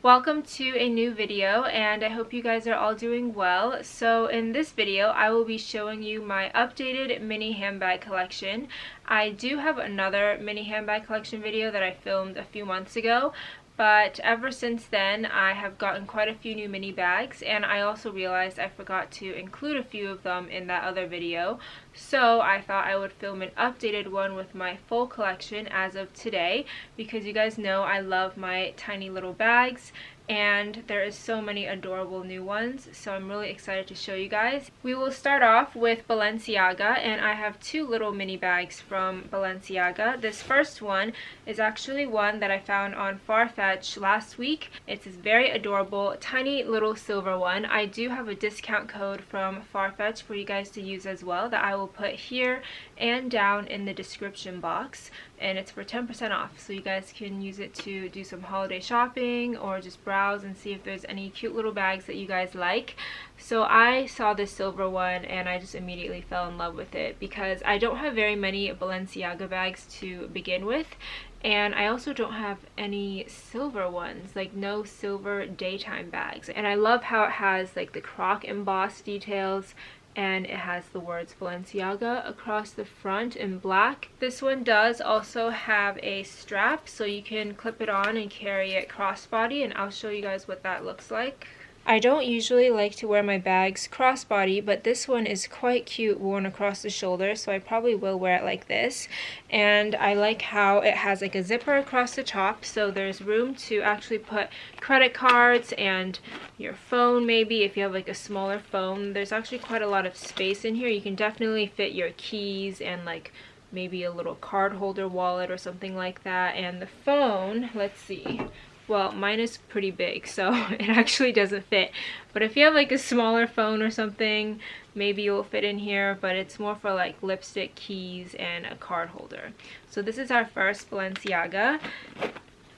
Welcome to a new video, and I hope you guys are all doing well. So in this video I will be showing you my updated mini handbag collection. I do have another mini handbag collection video that I filmed a few months ago, but ever since then I have gotten quite a few new mini bags, and I also realized I forgot to include a few of them in that other video. So I thought I would film an updated one with my full collection as of today, because you guys know I love my tiny little bags and there is so many adorable new ones, so I'm really excited to show you guys. We will start off with Balenciaga, and I have two little mini bags from Balenciaga. This first one is actually one that I found on Farfetch last week. It's this very adorable tiny little silver one. I do have a discount code from Farfetch for you guys to use as well that I will put here and down in the description box, and it's for 10% off, so you guys can use it to do some holiday shopping or just browse and see if there's any cute little bags that you guys like. So I saw this silver one and I just immediately fell in love with it because I don't have very many Balenciaga bags to begin with, and I also don't have any silver ones, like no silver daytime bags. And I love how it has like the croc embossed details, and it has the words Balenciaga across the front in black. This one does also have a strap, so you can clip it on and carry it crossbody, and I'll show you guys what that looks like. I don't usually like to wear my bags crossbody, but this one is quite cute worn across the shoulder, so I probably will wear it like this. And I like how it has like a zipper across the top, so there's room to actually put credit cards and your phone, maybe if you have like a smaller phone. There's actually quite a lot of space in here. You can definitely fit your keys and like maybe a little card holder wallet or something like that. And the phone, let's see. Well, mine is pretty big, so it actually doesn't fit. But if you have like a smaller phone or something, maybe it will fit in here, but it's more for like lipstick, keys, and a card holder. So this is our first Balenciaga.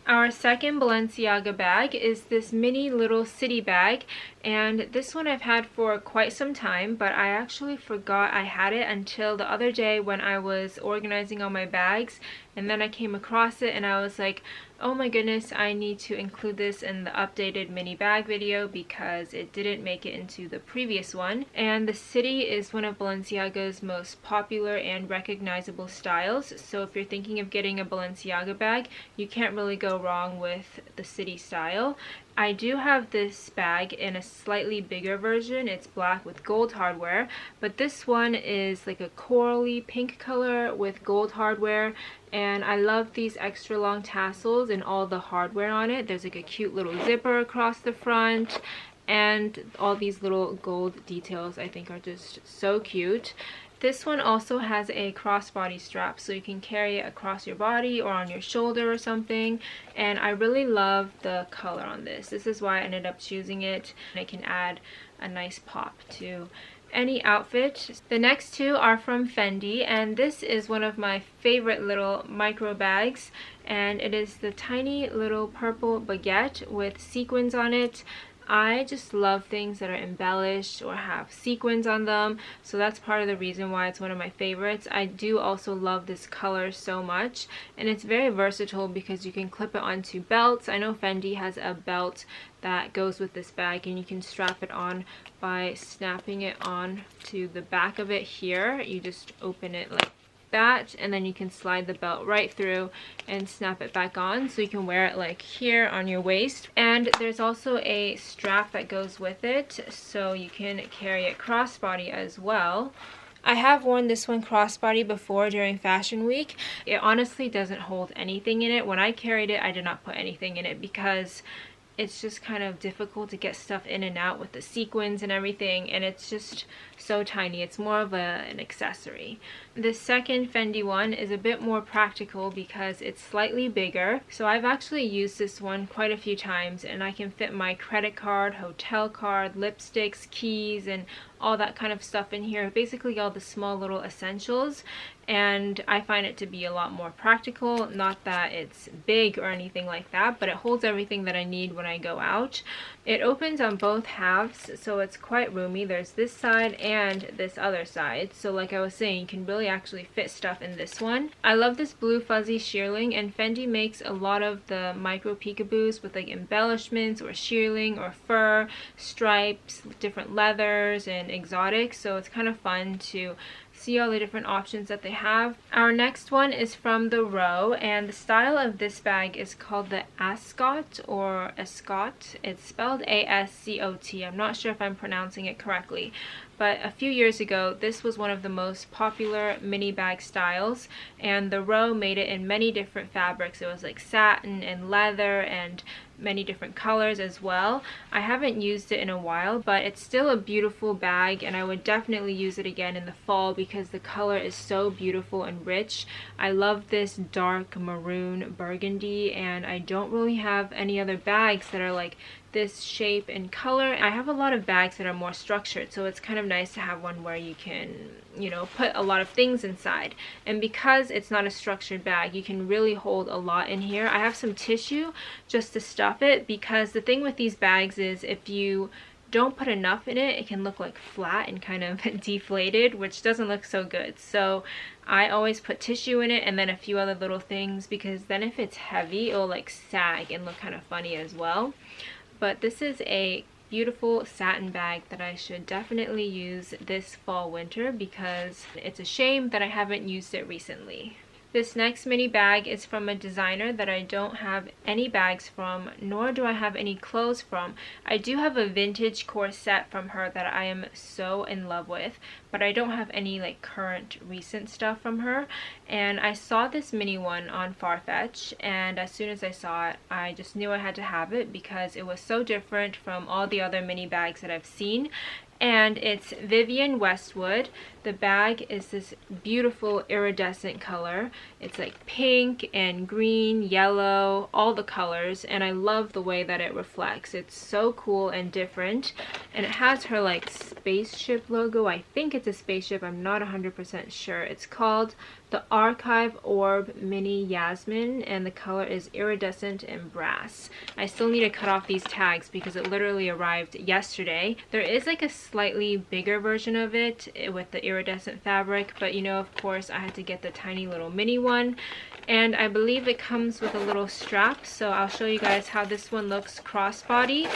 Our second Balenciaga bag is this mini little city bag, and this one I've had for quite some time, but I actually forgot I had it until the other day when I was organizing all my bags, and then I came across it and I was like, oh my goodness, I need to include this in the updated mini bag video because it didn't make it into the previous one. And the city is one of Balenciaga's most popular and recognizable styles, so if you're thinking of getting a Balenciaga bag, you can't really go wrong with the city style. I do have this bag in a slightly bigger version. It's black with gold hardware, but this one is like a corally pink color with gold hardware, and I love these extra long tassels and all the hardware on it. There's like a cute little zipper across the front, and all these little gold details I think are just so cute. This one also has a crossbody strap, so you can carry it across your body or on your shoulder or something, and I really love the color on this. This is why I ended up choosing it. It can add a nice pop to any outfit. The next two are from Fendi, and this is one of my favorite little micro bags, and it is the tiny little purple baguette with sequins on it. I just love things that are embellished or have sequins on them, so that's part of the reason why it's one of my favorites. I do also love this color so much, and it's very versatile because you can clip it onto belts. I know Fendi has a belt that goes with this bag, and you can strap it on by snapping it on to the back of it here. You just open it like that, and then you can slide the belt right through and snap it back on, so you can wear it like here on your waist. And there's also a strap that goes with it, so you can carry it crossbody as well. I have worn this one crossbody before during fashion week. It honestly doesn't hold anything in it. When I carried it, I did not put anything in it because it's just kind of difficult to get stuff in and out with the sequins and everything, and it's just so tiny. It's more of an accessory. The second Fendi one is a bit more practical because it's slightly bigger, so I've actually used this one quite a few times, and I can fit my credit card, hotel card, lipsticks, keys, and all that kind of stuff in here, basically all the small little essentials, and I find it to be a lot more practical. Not that it's big or anything like that, but it holds everything that I need when I go out. It opens on both halves, so it's quite roomy. There's this side and this other side, so like I was saying, you can really actually fit stuff in this one. I love this blue fuzzy shearling, and Fendi makes a lot of the micro peekaboos with like embellishments or shearling or fur, stripes, different leathers and exotics, so it's kind of fun to see all the different options that they have. Our next one is from the Row, and the style of this bag is called the ascot or ascot. It's spelled A-S-C-O-T. I'm not sure if I'm pronouncing it correctly, but a few years ago this was one of the most popular mini bag styles, and the Row made it in many different fabrics. It was like satin and leather and many different colors as well. I haven't used it in a while, but it's still a beautiful bag, and I would definitely use it again in the fall because the color is so beautiful and rich. I love this dark maroon burgundy, and I don't really have any other bags that are like this shape and color. I have a lot of bags that are more structured, so it's kind of nice to have one where you can, you know, put a lot of things inside. And because it's not a structured bag, you can really hold a lot in here. I have some tissue just to stuff it, because the thing with these bags is if you don't put enough in it, it can look like flat and kind of deflated, which doesn't look so good. So I always put tissue in it and then a few other little things, because then if it's heavy, it'll like sag and look kind of funny as well. But this is a beautiful satin bag that I should definitely use this fall winter, because it's a shame that I haven't used it recently. This next mini bag is from a designer that I don't have any bags from, nor do I have any clothes from. I do have a vintage corset from her that I am so in love with, but I don't have any like current recent stuff from her. And I saw this mini one on Farfetch, and as soon as I saw it, I just knew I had to have it because it was so different from all the other mini bags that I've seen. And it's Vivienne Westwood. The bag is this beautiful iridescent color. It's like pink and green, yellow, all the colors, and I love the way that it reflects. It's so cool and different, and it has her like spaceship logo. I think it's a spaceship, I'm not 100% sure. It's called the Archive Orb Mini Yasmin, and the color is iridescent and brass. I still need to cut off these tags because it literally arrived yesterday. There is like a slightly bigger version of it with the iridescent fabric, but you know, of course I had to get the tiny little mini one, and I believe it comes with a little strap, so I'll show you guys how this one looks crossbody.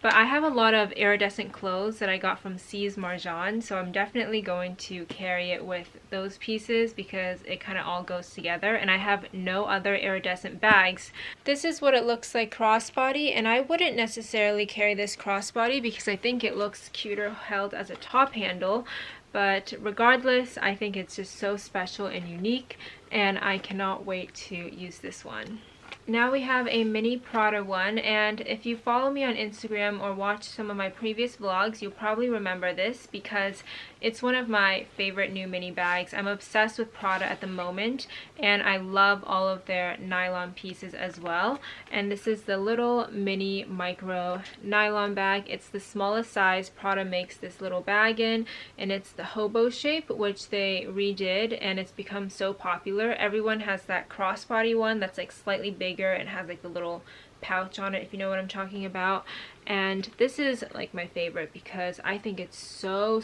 But I have a lot of iridescent clothes that I got from C's Marjan, so I'm definitely going to carry it with those pieces because it kind of all goes together, and I have no other iridescent bags. This is what it looks like crossbody, and I wouldn't necessarily carry this crossbody because I think it looks cuter held as a top handle. But regardless, I think it's just so special and unique, and I cannot wait to use this one. Now we have a mini Prada one, and if you follow me on Instagram or watch some of my previous vlogs, you'll probably remember this because it's one of my favorite new mini bags. I'm obsessed with Prada at the moment, and I love all of their nylon pieces as well. And this is the little mini micro nylon bag. It's the smallest size Prada makes this little bag in, and it's the hobo shape, which they redid, and it's become so popular. Everyone has that crossbody one that's like slightly bigger and has like the little pouch on it, if you know what I'm talking about. And this is like my favorite because I think it's so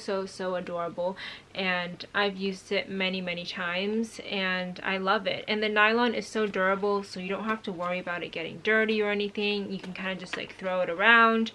adorable, and I've used it many times and I love it. And the nylon is so durable, so you don't have to worry about it getting dirty or anything. You can kind of just like throw it around.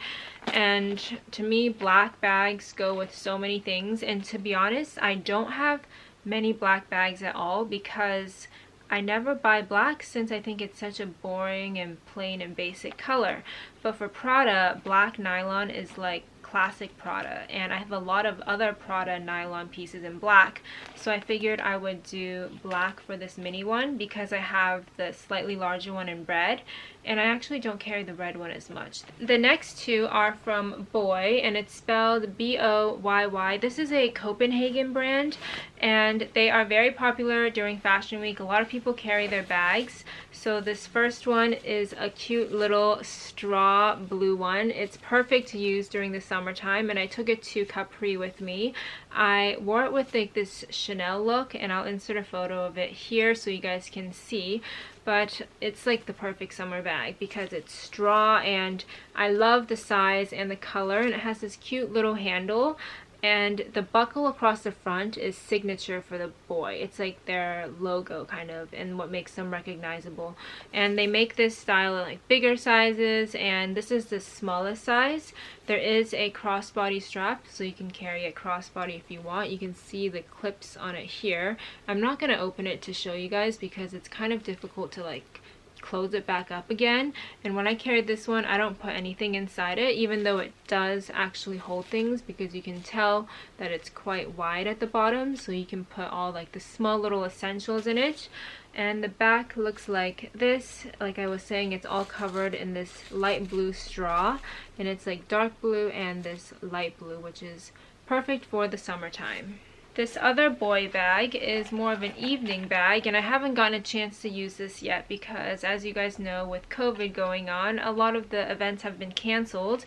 And to me, black bags go with so many things, and to be honest, I don't have many black bags at all because I never buy black since I think it's such a boring and plain and basic color. But for Prada, black nylon is like classic Prada, and I have a lot of other Prada nylon pieces in black, so I figured I would do black for this mini one because I have the slightly larger one in red, and I actually don't carry the red one as much. The next two are from Boyy, and it's spelled B-O-Y-Y. This is a Copenhagen brand, and they are very popular during Fashion Week. A lot of people carry their bags. So this first one is a cute little straw blue one. It's perfect to use during the summertime, and I took it to Capri with me. I wore it with like this Chanel look, and I'll insert a photo of it here so you guys can see. But it's like the perfect summer bag because it's straw, and I love the size and the color, and it has this cute little handle. And the buckle across the front is signature for the Boyy. It's like their logo kind of, and what makes them recognizable. And they make this style in like bigger sizes, and this is the smallest size. There is a crossbody strap, so you can carry it crossbody if you want. You can see the clips on it here. I'm not going to open it to show you guys because it's kind of difficult to like close it back up again. And when I carried this one, I don't put anything inside it, even though it does actually hold things, because you can tell that it's quite wide at the bottom, so you can put all like the small little essentials in it. And the back looks like this. Like I was saying, it's all covered in this light blue straw, and it's like dark blue and this light blue, which is perfect for the summertime. This other Boyy bag is more of an evening bag, and I haven't gotten a chance to use this yet because, as you guys know, with COVID going on, a lot of the events have been canceled.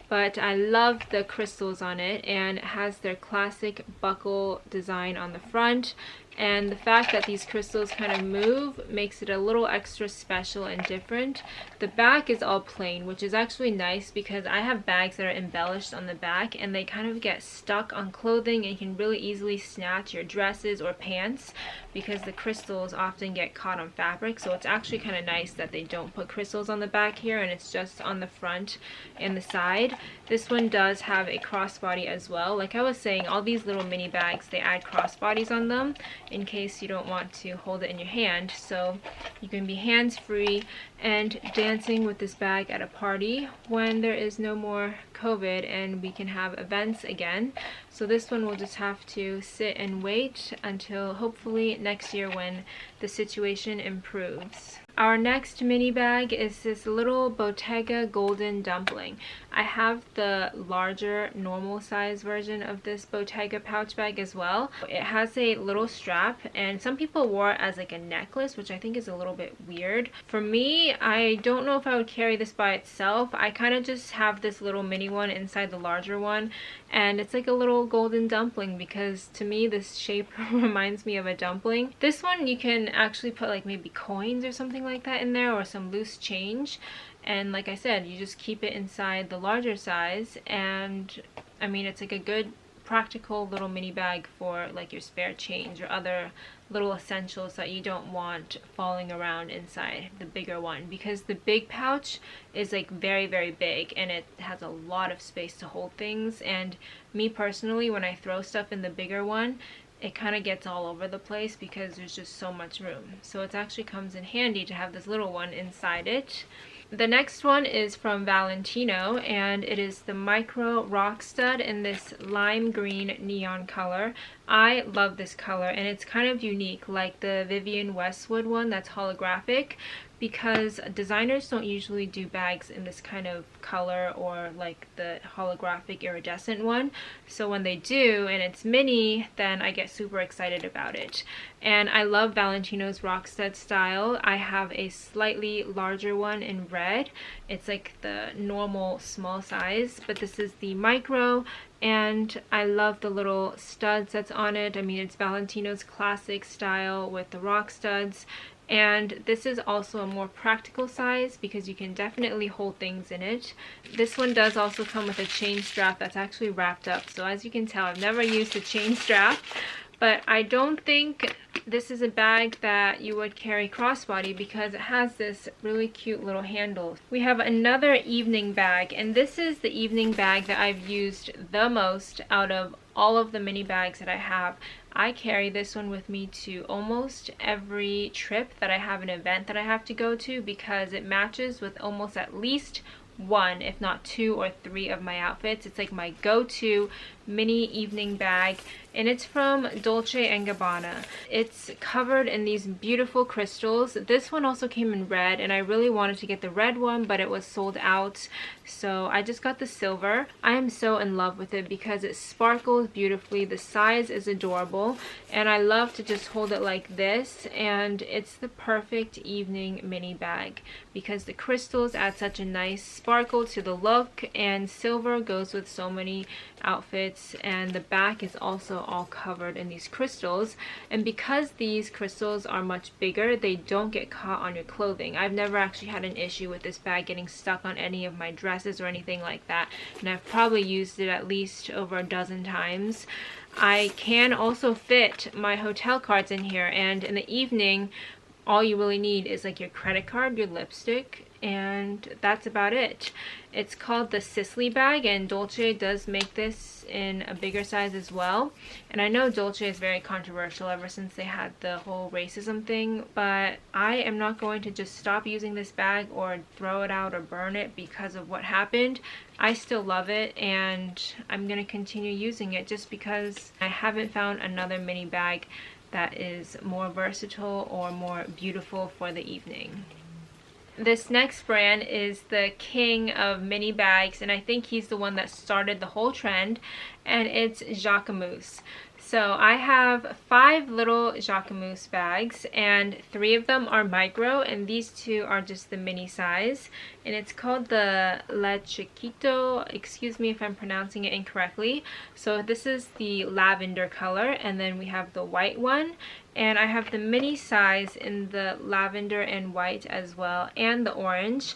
But I love the crystals on it, and it has their classic buckle design on the front. And the fact that these crystals kind of move makes it a little extra special and different. The back is all plain, which is actually nice because I have bags that are embellished on the back and they kind of get stuck on clothing, and you can really easily snatch your dresses or pants because the crystals often get caught on fabric. So it's actually kind of nice that they don't put crystals on the back here, and it's just on the front and the side. This one does have a crossbody as well. Like I was saying, all these little mini bags, they add crossbodies on them in case you don't want to hold it in your hand, so you can be hands-free and dancing with this bag at a party when there is no more COVID and we can have events again. So this one will just have to sit and wait until hopefully next year when the situation improves. Our next mini bag is this little Bottega golden dumpling. I have the larger normal size version of this Bottega pouch bag as well. It has a little strap, and some people wore it as like a necklace, which I think is a little bit weird. For me, I don't know if I would carry this by itself. I kind of just have this little mini one inside the larger one, and it's like a little golden dumpling because to me this shape reminds me of a dumpling. This one you can actually put like maybe coins or something like that in there, or some loose change, and like I said, you just keep it inside the larger size. And I mean, it's like a good practical little mini bag for like your spare change or other little essentials that you don't want falling around inside the bigger one, because the big pouch is like very big and it has a lot of space to hold things. And me personally, when I throw stuff in the bigger one, it kind of gets all over the place because there's just so much room. So it actually comes in handy to have this little one inside it. The next one is from Valentino, and it is the micro rock stud in this lime green neon color. I love this color, and it's kind of unique, like the Vivienne Westwood one that's holographic, because designers don't usually do bags in this kind of color or like the holographic iridescent one. So when they do and it's mini, then I get super excited about it. And I love Valentino's rock stud style. I have a slightly larger one in red. It's like the normal small size, but this is the micro, and I love the little studs that's on it. I mean, it's Valentino's classic style with the rock studs. And this is also a more practical size because you can definitely hold things in it. This one does also come with a chain strap that's actually wrapped up. So as you can tell, I've never used a chain strap, but I don't think this is a bag that you would carry crossbody because it has this really cute little handle. We have another evening bag, and this is the evening bag that I've used the most out of all of the mini bags that I have. I carry this one with me to almost every trip that I have, an event that I have to go to, because it matches with almost at least one, if not two or three of my outfits. It's like my go-to mini evening bag, and it's from Dolce & Gabbana. It's covered in these beautiful crystals. This one also came in red, and I really wanted to get the red one, but it was sold out, so I just got the silver. I am so in love with it because it sparkles beautifully, the size is adorable, and I love to just hold it like this, and it's the perfect evening mini bag because the crystals add such a nice sparkle to the look, and silver goes with so many outfits pockets, and the back is also all covered in these crystals. And because these crystals are much bigger, they don't get caught on your clothing. I've never actually had an issue with this bag getting stuck on any of my dresses or anything like that, and I've probably used it at least over a dozen times. I can also fit my hotel cards in here, and in the evening all you really need is like your credit card, your lipstick, and that's about it. It's called the Sicily bag, and Dolce does make this in a bigger size as well. And I know Dolce is very controversial ever since they had the whole racism thing, but I am not going to just stop using this bag or throw it out or burn it because of what happened. I still love it, and I'm gonna continue using it just because I haven't found another mini bag that is more versatile or more beautiful for the evening. This next brand is the king of mini bags, and I think he's the one that started the whole trend, and it's Jacquemus. So I have 5 little Jacquemus bags, and 3 of them are micro, and these 2 are just the mini size. And it's called the La Chiquito. Excuse me if I'm pronouncing it incorrectly. So this is the lavender color, and then we have the white one. And I have the mini size in the lavender and white as well, and the orange.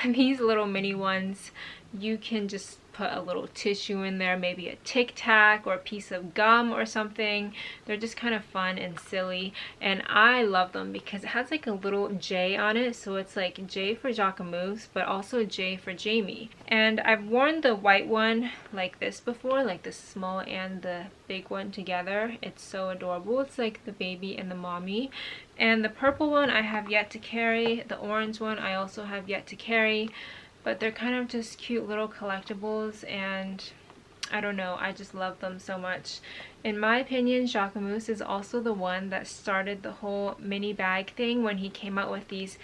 These little mini ones, you can just put a little tissue in there, maybe a Tic Tac or a piece of gum or something. They're just kind of fun and silly, and I love them because it has like a little J on it, so it's like J for Jacquemus but also J for Jaime. And I've worn the white one like this before, like the small and the big one together. It's so adorable. It's like the baby and the mommy. And the purple one I have yet to carry. The orange one I also have yet to carry. But they're kind of just cute little collectibles, and I don't know, I just love them so much. In my opinion, Jacquemus is also the one that started the whole mini bag thing when he came out with these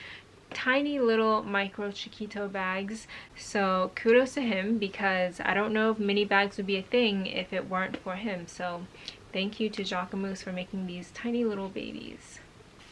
tiny little micro chiquito bags. So kudos to him, because I don't know if mini bags would be a thing if it weren't for him. So thank you to Jacquemus for making these tiny little babies.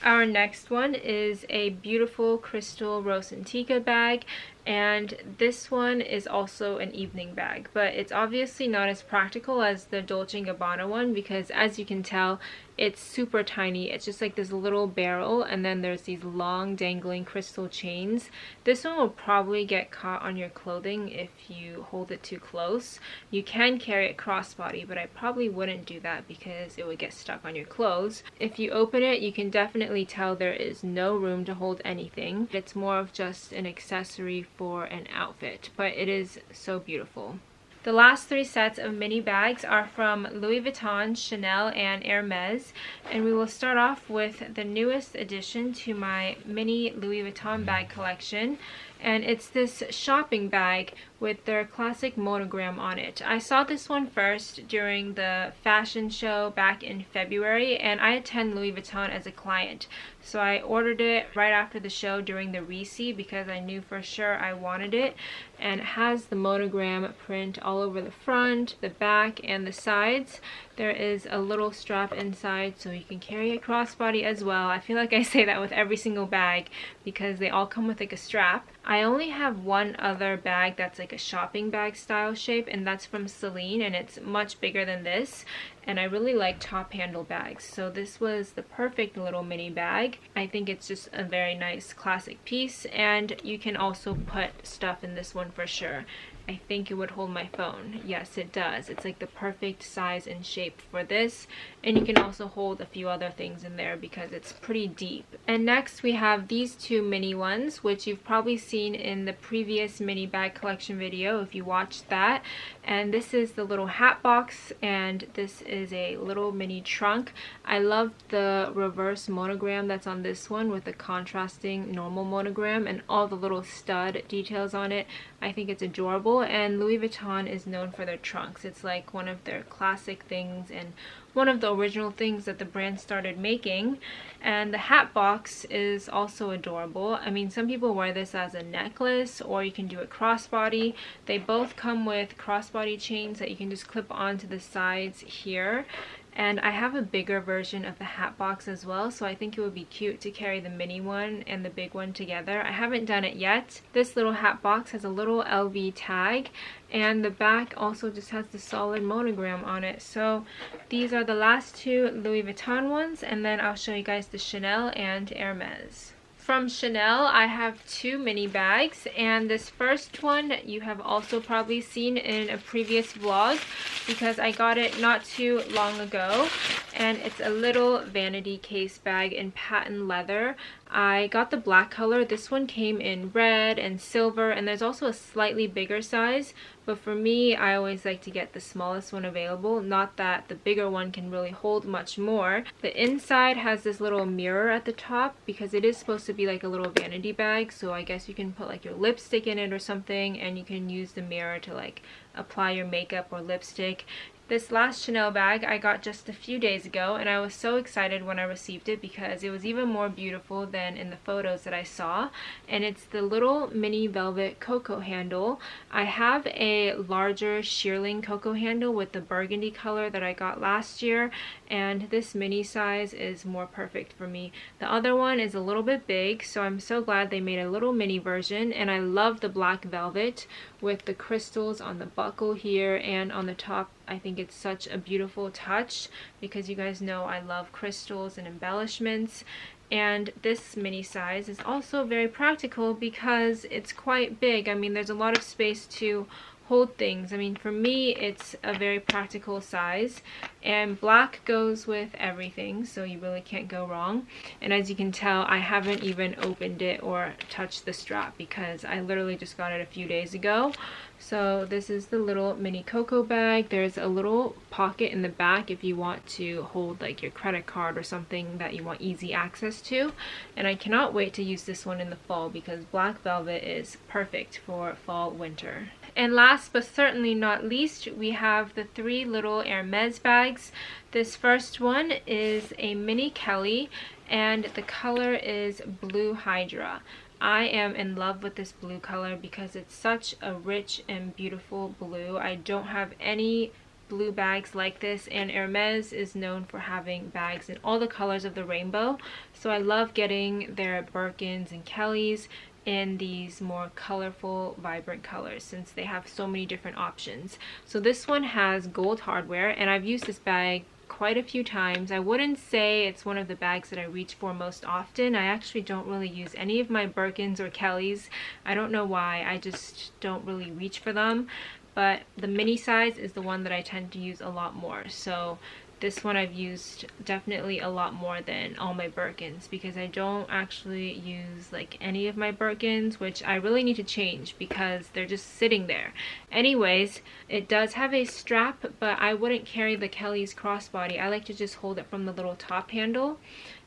Our next one is a beautiful crystal Rosantica bag, and this one is also an evening bag, but it's obviously not as practical as the Dolce Gabbana one because, as you can tell, it's super tiny. It's just like this little barrel, and then there's these long dangling crystal chains. This one will probably get caught on your clothing if you hold it too close. You can carry it crossbody, but I probably wouldn't do that because it would get stuck on your clothes. If you open it, you can definitely tell there is no room to hold anything. It's more of just an accessory for an outfit, but it is so beautiful. The last 3 sets of mini bags are from Louis Vuitton, Chanel, and Hermes, and we will start off with the newest addition to my mini Louis Vuitton bag collection, and it's this shopping bag with their classic monogram on it. I saw this one first during the fashion show back in February, and I attend Louis Vuitton as a client, so I ordered it right after the show during the Resi because I knew for sure I wanted it. And it has the monogram print all over the front, the back, and the sides. There is a little strap inside so you can carry it crossbody as well. I feel like I say that with every single bag because they all come with like a strap. I only have one other bag that's like a shopping bag style shape, and that's from Celine, and it's much bigger than this. And I really like top handle bags, so this was the perfect little mini bag. I think it's just a very nice classic piece, and you can also put stuff in this one for sure. I think it would hold my phone. Yes, it does. It's like the perfect size and shape for this, and you can also hold a few other things in there because it's pretty deep. And next we have these 2 mini ones, which you've probably seen in the previous mini bag collection video if you watched that. And this is the little hat box, and this is a little mini trunk. I love the reverse monogram that's on this one with the contrasting normal monogram and all the little stud details on it. I think it's adorable, and Louis Vuitton is known for their trunks. It's like one of their classic things and one of the original things that the brand started making. And the hat box is also adorable. I mean, some people wear this as a necklace, or you can do it crossbody. They both come with crossbody chains that you can just clip onto the sides here. And I have a bigger version of the hat box as well, so I think it would be cute to carry the mini one and the big one together. I haven't done it yet. This little hat box has a little LV tag, and the back also just has the solid monogram on it. So these are the last two Louis Vuitton ones, and then I'll show you guys the Chanel and Hermes. From Chanel, I have two mini bags, and this first one you have also probably seen in a previous vlog because I got it not too long ago, and it's a little vanity case bag in patent leather. I got the black color. This one came in red and silver, and there's also a slightly bigger size, but for me, I always like to get the smallest one available. Not that the bigger one can really hold much more. The inside has this little mirror at the top because it is supposed to be like a little vanity bag, so I guess you can put like your lipstick in it or something, and you can use the mirror to like apply your makeup or lipstick. This last Chanel bag I got just a few days ago, and I was so excited when I received it because it was even more beautiful than in the photos that I saw. And it's the little mini velvet cocoa handle. I have a larger shearling cocoa handle with the burgundy color that I got last year, and this mini size is more perfect for me. The other one is a little bit big, so I'm so glad they made a little mini version. And I love the black velvet with the crystals on the buckle here and on the top. I think it's such a beautiful touch because you guys know I love crystals and embellishments. And this mini size is also very practical because it's quite big. I mean, there's a lot of space to hold things. I mean, for me, it's a very practical size, and black goes with everything, so you really can't go wrong. And as you can tell, I haven't even opened it or touched the strap because I literally just got it a few days ago. So this is the little mini cocoa bag. There's a little pocket in the back if you want to hold like your credit card or something that you want easy access to. And I cannot wait to use this one in the fall because black velvet is perfect for fall winter. And last but certainly not least, we have the three little Hermes bags. This first one is a mini Kelly, and the color is Blue Hydra. I am in love with this blue color because it's such a rich and beautiful blue. I don't have any blue bags like this, and Hermes is known for having bags in all the colors of the rainbow. So I love getting their Birkins and Kellys in these more colorful, vibrant colors since they have so many different options. So this one has gold hardware, and I've used this bag quite a few times. I wouldn't say it's one of the bags that I reach for most often. I actually don't really use any of my Birkins or Kellys. I don't know why, I just don't really reach for them. But the mini size is the one that I tend to use a lot more. So this one I've used definitely a lot more than all my Birkins because I don't actually use like any of my Birkins, which I really need to change because they're just sitting there. Anyways, it does have a strap, but I wouldn't carry the Kelly's crossbody. I like to just hold it from the little top handle.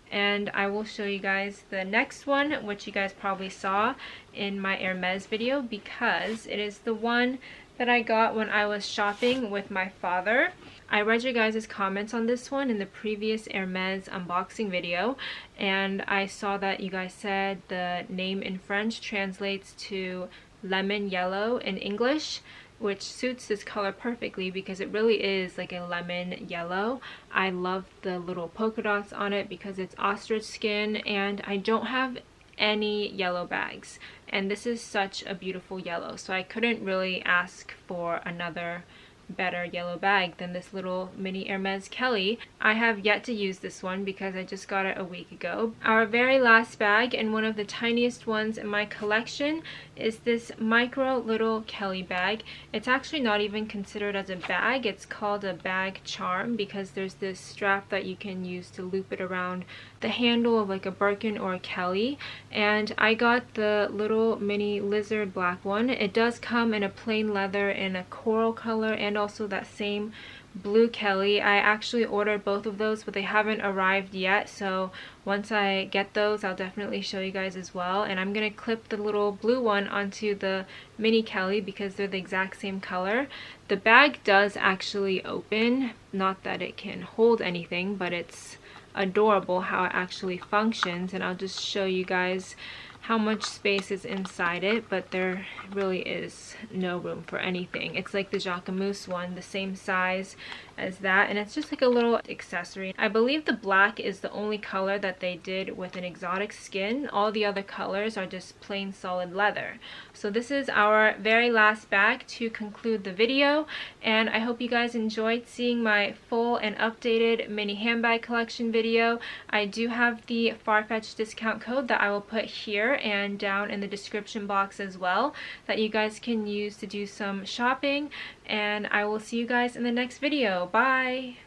And I will show you guys the next one, which you guys probably saw in my Hermes video because it is the one that I got when I was shopping with my father. I read your guys' comments on this one in the previous Hermes unboxing video, and I saw that you guys said the name in French translates to lemon yellow in English, which suits this color perfectly because it really is like a lemon yellow. I love the little polka dots on it because it's ostrich skin, and I don't have any yellow bags, and this is such a beautiful yellow, so I couldn't really ask for another better yellow bag than this little mini Hermes Kelly. I have yet to use this one because I just got it a week ago. Our very last bag, and one of the tiniest ones in my collection, is this micro little Kelly bag. It's actually not even considered as a bag. It's called a bag charm because there's this strap that you can use to loop it around the handle of like a Birkin or a Kelly. And I got the little mini lizard black one. It does come in a plain leather in a coral color and also that same blue Kelly. I actually ordered both of those, but they haven't arrived yet, so once I get those I'll definitely show you guys as well. And I'm gonna clip the little blue one onto the mini Kelly because they're the exact same color. The bag does actually open, not that it can hold anything, but it's adorable how it actually functions, and I'll just show you guys how much space is inside it, but there really is no room for anything. It's like the Jacquemus one, the same size as that, and it's just like a little accessory. I believe the black is the only color that they did with an exotic skin. All the other colors are just plain solid leather. So this is our very last bag to conclude the video, and I hope you guys enjoyed seeing my full and updated mini handbag collection video. I do have the Farfetch discount code that I will put here and down in the description box as well, that you guys can use to do some shopping, and I will see you guys in the next video. Bye!